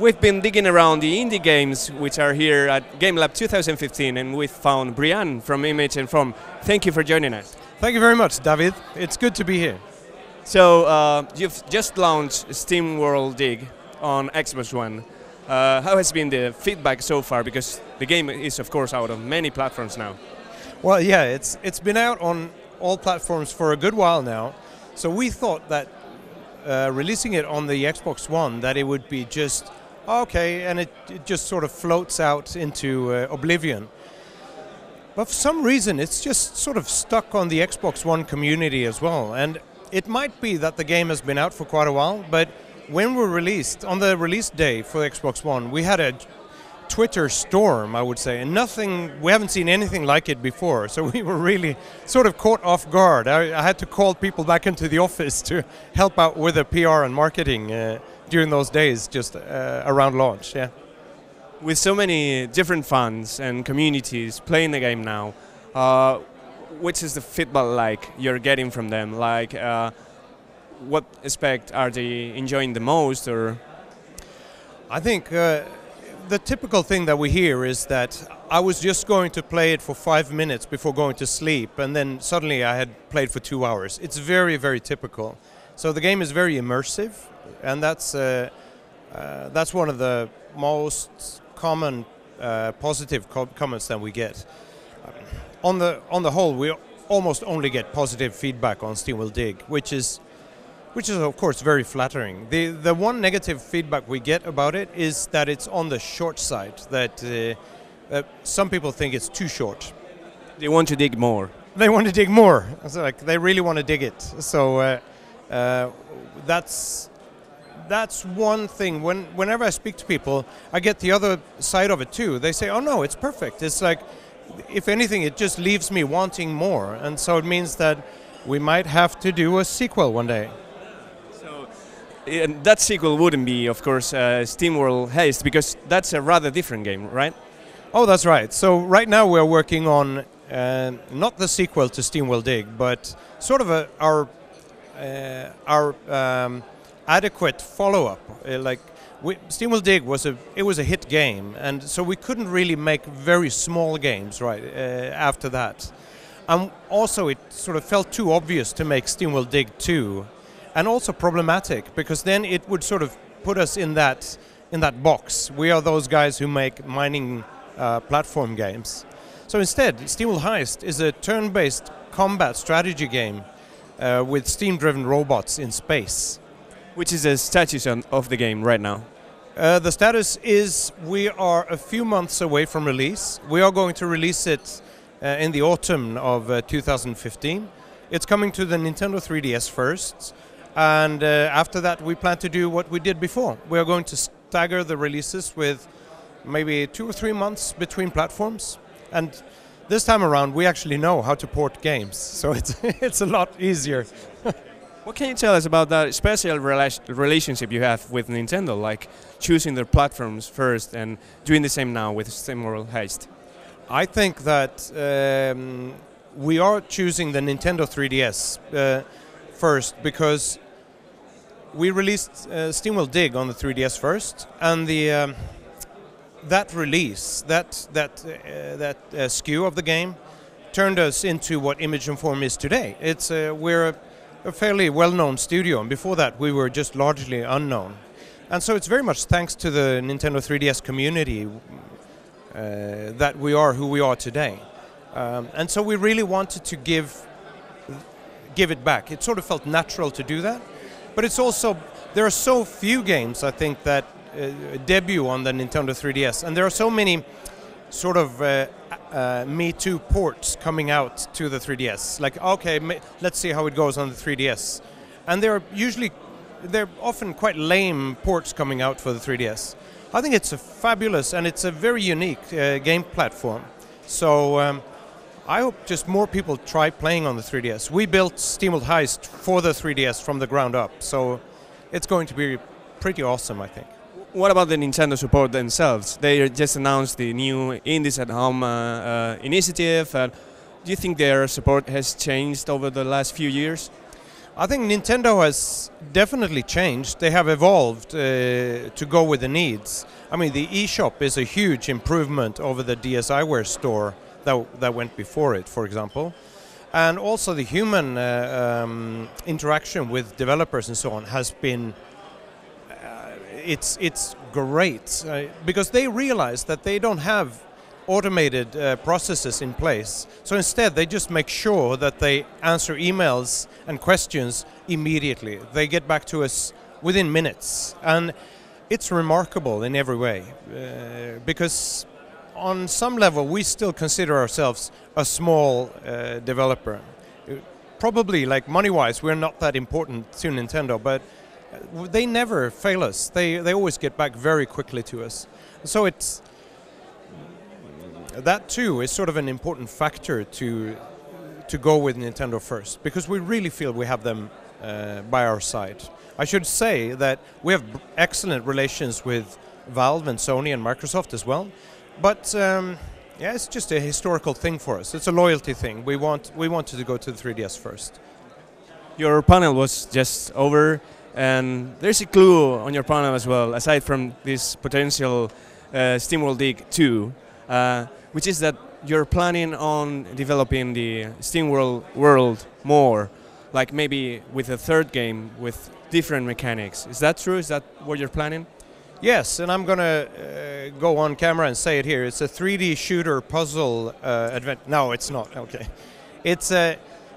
we've been digging around the indie games which are here at Gamelab 2015, and we found Brjann from Image and Form. Thank you for joining us. Thank you very much, David. It's good to be here. So you've just launched SteamWorld Dig on Xbox One. How has been the feedback so far? Because the game is, of course, out on many platforms now. Well, yeah, it's been out on all platforms for a good while now. So we thought that releasing it on the Xbox One, that it would be just okay, and it just sort of floats out into oblivion. But for some reason, it's just sort of stuck on the Xbox One community as well. And it might be that the game has been out for quite a while, but when we released, on the release day for Xbox One, we had a Twitter storm, I would say, and we haven't seen anything like it before, so we were really sort of caught off guard. I had to call people back into the office to help out with the PR and marketing during those days, just around launch, yeah. With so many different fans and communities playing the game now, which is the feedback like you're getting from them? Like, what aspect are they enjoying the most, or? I think the typical thing that we hear is that I was just going to play it for 5 minutes before going to sleep, and then suddenly I had played for 2 hours. It's very, very typical. So the game is very immersive, and that's one of the most common positive comments that we get. On the whole, we almost only get positive feedback on SteamWorld Dig, which is of course very flattering. The one negative feedback we get about it is that it's on the short side, that some people think it's too short. They want to dig more. They want to dig more. It's like they really want to dig it. So that's one thing. Whenever I speak to people, I get the other side of it too. They say, "Oh no, it's perfect." It's like, if anything, it just leaves me wanting more, and so it means that we might have to do a sequel one day. And that sequel wouldn't be, of course, SteamWorld Heist, because that's a rather different game, right? Oh, that's right. So right now we're working on not the sequel to SteamWorld Dig, but sort of our adequate follow-up. SteamWorld Dig was a hit game, and so we couldn't really make very small games after that. Also, it sort of felt too obvious to make SteamWorld Dig 2. And also problematic, because then it would sort of put us in that box. We are those guys who make mining platform games. So instead, SteamWorld Heist is a turn-based combat strategy game with steam-driven robots in space. Which is the status of the game right now? The status is we are a few months away from release. We are going to release it in the autumn of 2015. It's coming to the Nintendo 3DS first. And after that, we plan to do what we did before. We are going to stagger the releases with maybe 2 or 3 months between platforms. And this time around, we actually know how to port games, so it's a lot easier. What can you tell us about that special relationship you have with Nintendo, like choosing their platforms first and doing the same now with SteamWorld Heist? I think that we are choosing the Nintendo 3DS first because we released SteamWorld Dig on the 3DS first, and that release, that SKU of the game, turned us into what Image and Form is today. We're a fairly well-known studio, and before that we were just largely unknown. And so it's very much thanks to the Nintendo 3DS community that we are who we are today. And so we really wanted to give it back. It sort of felt natural to do that. But it's also, there are so few games, I think, that debut on the Nintendo 3DS, and there are so many sort of Me Too ports coming out to the 3DS. Like, okay, let's see how it goes on the 3DS. And they're often quite lame ports coming out for the 3DS. I think it's a fabulous, and it's a very unique game platform. So I hope just more people try playing on the 3DS. We built SteamWorld Heist for the 3DS from the ground up, so it's going to be pretty awesome, I think. What about the Nintendo support themselves? They just announced the new Indies at Home initiative. Do you think their support has changed over the last few years? I think Nintendo has definitely changed. They have evolved to go with the needs. I mean, the eShop is a huge improvement over the DSiWare store that went before it, for example. And also the human interaction with developers and so on has been, it's great. Because they realize that they don't have automated processes in place. So instead, they just make sure that they answer emails and questions immediately. They get back to us within minutes. And it's remarkable in every way. Because on some level, we still consider ourselves a small developer. Probably, like money-wise, we're not that important to Nintendo, but they never fail us. They always get back very quickly to us. So it's that too is sort of an important factor to go with Nintendo first, because we really feel we have them by our side. I should say that we have excellent relations with Valve and Sony and Microsoft as well, but yeah, it's just a historical thing for us. It's a loyalty thing. We wanted to go to the 3DS first. Your panel was just over, and there's a clue on your panel as well, aside from this potential SteamWorld Dig 2. Which is that you're planning on developing the SteamWorld world more, like maybe with a third game with different mechanics. Is that true? Is that what you're planning? Yes, and I'm going to go on camera and say it here. It's a 3D shooter puzzle adventure. No, it's not. Okay. It's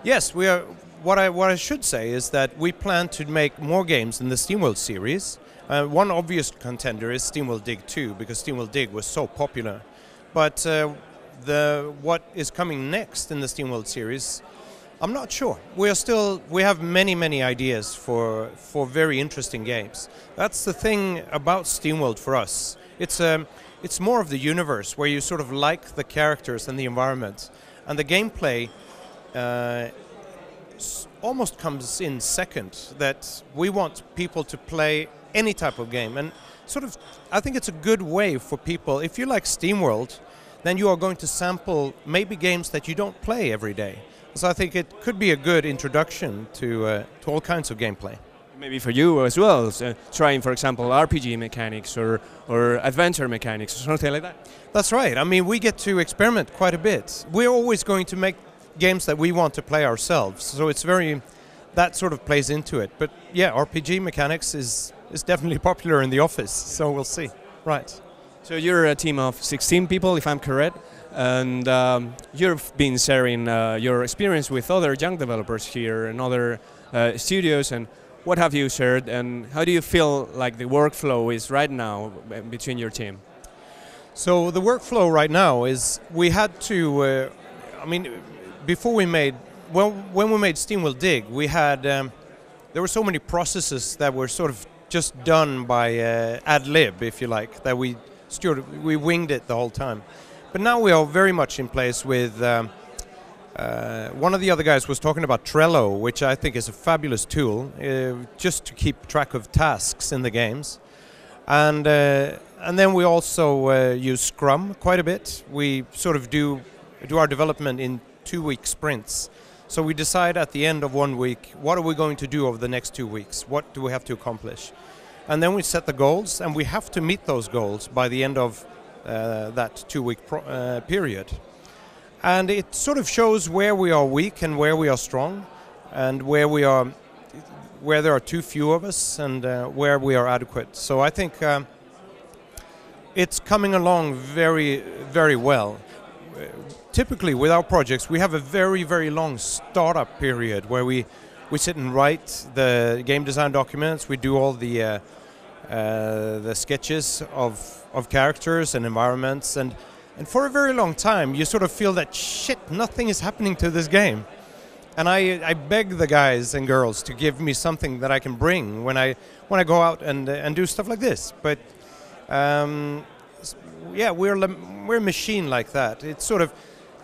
yes, we are. What I should say is that we plan to make more games in the SteamWorld series. One obvious contender is SteamWorld Dig 2, because SteamWorld Dig was so popular. But what is coming next in the SteamWorld series, I'm not sure. We have many ideas for very interesting games. That's the thing about SteamWorld for us. It's more of the universe where you sort of like the characters and the environment, and the gameplay almost comes in second. That we want people to play any type of game, and sort of I think it's a good way for people. If you like SteamWorld, then you are going to sample maybe games that you don't play every day. So I think it could be a good introduction to all kinds of gameplay. Maybe for you as well, trying, for example, RPG mechanics or adventure mechanics or something like that. That's right. I mean, we get to experiment quite a bit. We're always going to make games that we want to play ourselves. So it's that sort of plays into it. But yeah, RPG mechanics is definitely popular in the office. So we'll see. Right. So you're a team of 16 people, if I'm correct, and you've been sharing your experience with other young developers here and other studios. And what have you shared, and how do you feel like the workflow is right now between your team? So the workflow right now is we had to. I mean, before we made when we made SteamWorld Dig, we had there were so many processes that were sort of just done by ad lib, if you like, that we winged it the whole time. But now we are very much in place with one of the other guys was talking about Trello, which I think is a fabulous tool just to keep track of tasks in the games. And then we also use Scrum quite a bit. We sort of do our development in 2-week sprints. So we decide at the end of 1 week, what are we going to do over the next 2 weeks? What do we have to accomplish? And then we set the goals, and we have to meet those goals by the end of that 2-week period. And it sort of shows where we are weak and where we are strong, and where there are too few of us, and where we are adequate. So I think it's coming along very, very well. Typically, with our projects, we have a very, very long startup period where we sit and write the game design documents. We do all the sketches of characters and environments, and for a very long time, you sort of feel that shit, nothing is happening to this game. And I beg the guys and girls to give me something that I can bring when I go out and do stuff like this. But yeah, we're a machine like that. It's sort of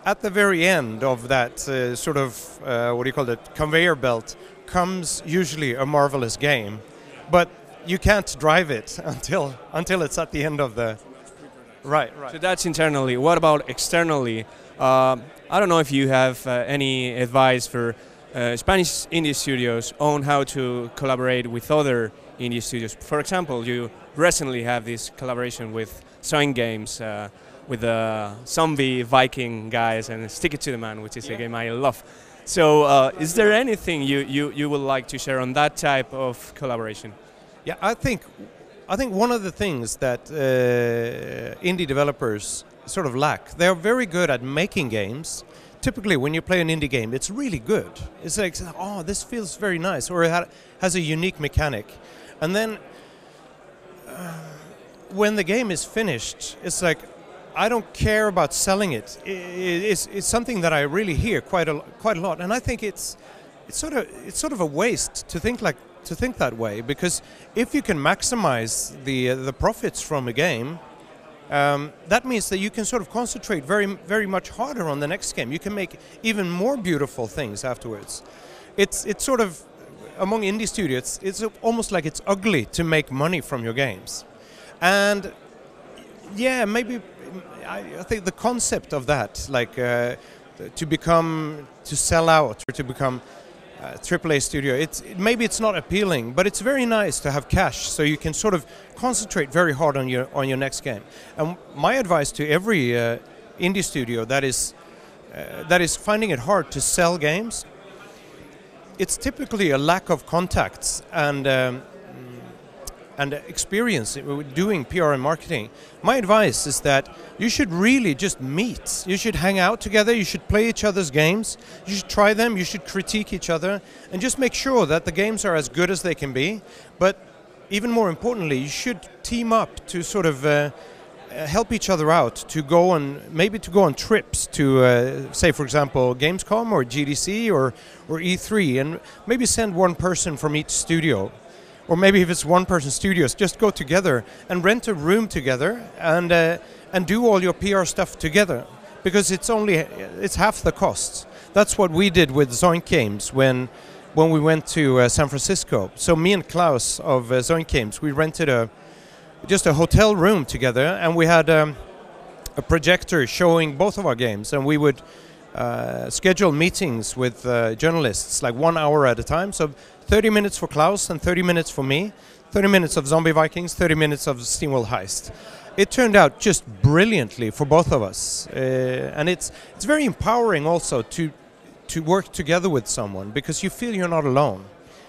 at the very end of that sort of what do you call it, conveyor belt comes usually a marvelous game, but you can't drive it until it's at the end of the right. So that's internally. What about externally? I don't know if you have any advice for Spanish indie studios on how to collaborate with other indie studios. For example, you recently have this collaboration with Zoink Games, with the zombie Viking guys and Stick It to the Man, which is a game I love. So is there anything you would like to share on that type of collaboration? Yeah, I think one of the things that indie developers sort of lack, they're very good at making games. Typically, when you play an indie game, it's really good. It's like, oh, this feels very nice, or it has a unique mechanic. And then when the game is finished, it's like, I don't care about selling it. It's something that I really hear quite a lot, and I think it's sort of a waste to think that way, because if you can maximize the profits from a game, that means that you can sort of concentrate very much harder on the next game. You can make even more beautiful things afterwards. It's sort of, among indie studios, it's almost like it's ugly to make money from your games. And yeah, maybe I think the concept of that, like to sell out or to become AAA studio, maybe it's not appealing, but it's very nice to have cash, so you can sort of concentrate very hard on your next game. And my advice to every indie studio that is finding it hard to sell games, it's typically a lack of contacts and experience doing PR and marketing. My advice is that you should really just meet. You should hang out together, you should play each other's games, you should try them, you should critique each other, and just make sure that the games are as good as they can be. But even more importantly, you should team up to sort of help each other out, to go on trips to, say for example, Gamescom or GDC or E3, and maybe send one person from each studio. Or maybe if it's one-person studios, just go together and rent a room together and do all your PR stuff together, because it's half the cost. That's what we did with Zoink Games when we went to San Francisco. So me and Klaus of Zoink Games, we rented just a hotel room together, and we had a projector showing both of our games, and we would schedule meetings with journalists, like 1 hour at a time. So 30 minutes for Klaus and 30 minutes for me, 30 minutes of Zombie Vikings, 30 minutes of SteamWorld Heist. It turned out just brilliantly for both of us, and it's very empowering also to work together with someone, because you feel you're not alone.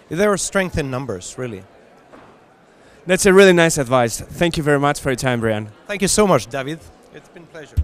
There are strength in numbers, really. That's a really nice advice. Thank you very much for your time, Brjann. Thank you so much, David. It's been a pleasure.